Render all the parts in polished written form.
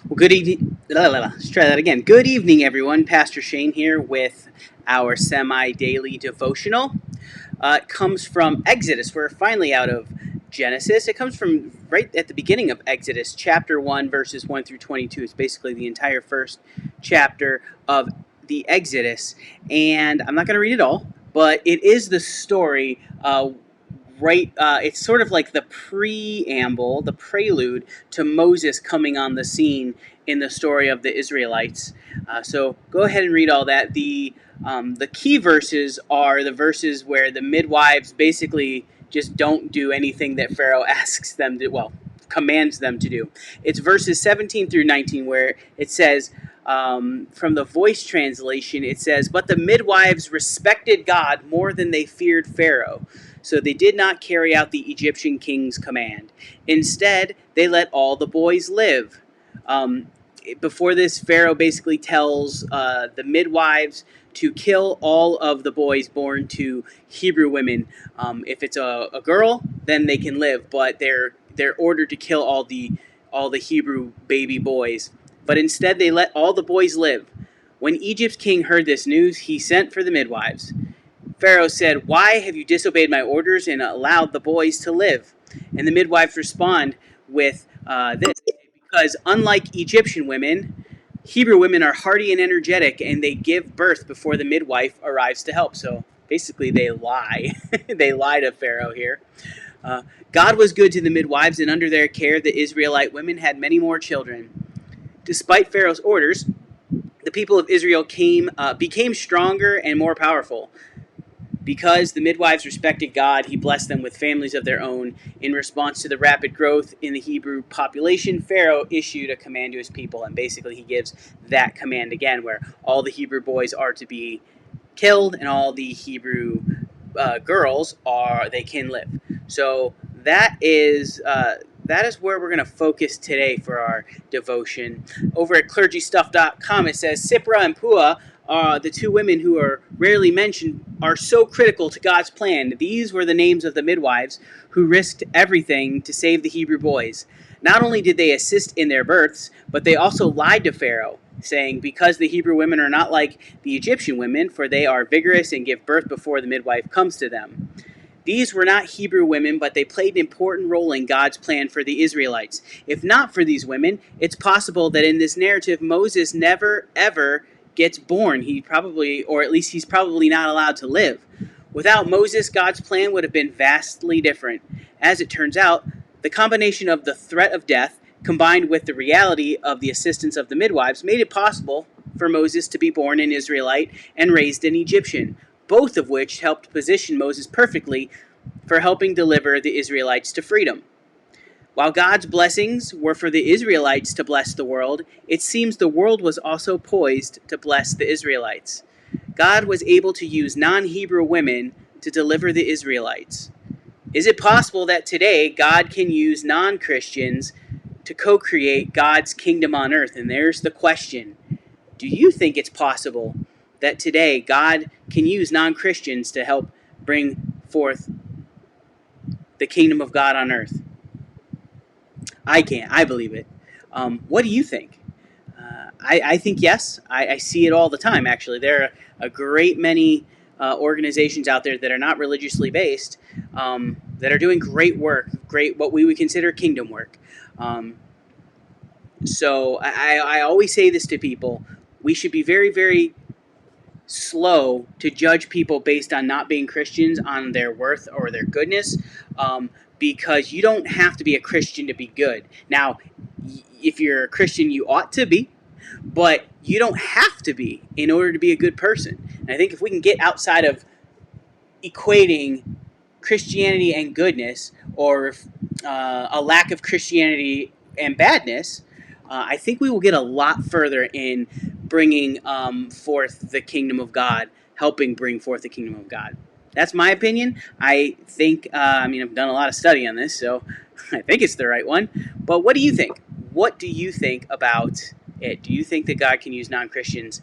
Well, good evening. Let's try that again. Good evening, everyone. Pastor Shane here with our semi-daily devotional. It comes from Exodus. We're finally out of Genesis. It comes from right at the beginning of Exodus, chapter 1, verses 1 through 22. It's basically the entire first chapter of the Exodus. And I'm not going to read it all, but it is the story it's sort of like the preamble, the prelude to Moses coming on the scene in the story of the Israelites. So go ahead and read all that. The key verses are the verses where the midwives basically just don't do anything that Pharaoh asks them to, commands them to do. It's verses 17 through 19 where it says, from the Voice translation, it says, "But the midwives respected God more than they feared Pharaoh. So they did not carry out the Egyptian king's command. Instead, they let all the boys live." Before this, Pharaoh basically tells the midwives to kill all of the boys born to Hebrew women. If it's a girl, then they can live, but they're ordered to kill all the Hebrew baby boys. But instead, they let all the boys live. When Egypt's king heard this news, he sent for the midwives. Pharaoh said, "Why have you disobeyed my orders and allowed the boys to live?" And the midwives respond with this: because unlike Egyptian women, Hebrew women are hardy and energetic, and they give birth before the midwife arrives to help. So basically, they lie. They lie to Pharaoh here. God was good to the midwives, and under their care, the Israelite women had many more children. Despite Pharaoh's orders, the people of Israel became stronger and more powerful. Because the midwives respected God, he blessed them with families of their own. In response to the rapid growth in the Hebrew population, Pharaoh issued a command to his people, and basically he gives that command again, where all the Hebrew boys are to be killed and all the Hebrew girls they can live. So that is where we're going to focus today for our devotion. Over at clergystuff.com, it says Sipra and Pua, the two women who are rarely mentioned, are so critical to God's plan. These were the names of the midwives who risked everything to save the Hebrew boys. Not only did they assist in their births, but they also lied to Pharaoh, saying, "Because the Hebrew women are not like the Egyptian women, for they are vigorous and give birth before the midwife comes to them." These were not Hebrew women, but they played an important role in God's plan for the Israelites. If not for these women, it's possible that in this narrative, Moses never, ever gets born. Or at least he's probably not allowed to live. Without Moses, God's plan would have been vastly different. As it turns out, the combination of the threat of death combined with the reality of the assistance of the midwives made it possible for Moses to be born an Israelite and raised an Egyptian, both of which helped position Moses perfectly for helping deliver the Israelites to freedom. While God's blessings were for the Israelites to bless the world, it seems the world was also poised to bless the Israelites. God was able to use non-Hebrew women to deliver the Israelites. Is it possible that today God can use non-Christians to co-create God's kingdom on earth? And there's the question. Do you think it's possible that today God can use non-Christians to help bring forth the kingdom of God on earth? I can't. I believe it. What do you think? I think yes. I see it all the time, actually. There are a great many organizations out there that are not religiously based that are doing great work, what we would consider kingdom work. So I always say this to people. We should be very, very slow to judge people based on not being Christians, on their worth or their goodness, because you don't have to be a Christian to be good. Now, if you're a Christian, you ought to be, but you don't have to be in order to be a good person. And I think if we can get outside of equating Christianity and goodness, or a lack of Christianity and badness, I think we will get a lot further in bringing forth the kingdom of God, helping bring forth the kingdom of God. That's my opinion. I think, I've done a lot of study on this, so I think it's the right one. But what do you think? What do you think about it? Do you think that God can use non-Christians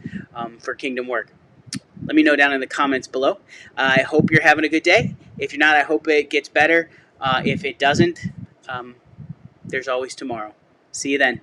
for kingdom work? Let me know down in the comments below. I hope you're having a good day. If you're not, I hope it gets better. If it doesn't, there's always tomorrow. See you then.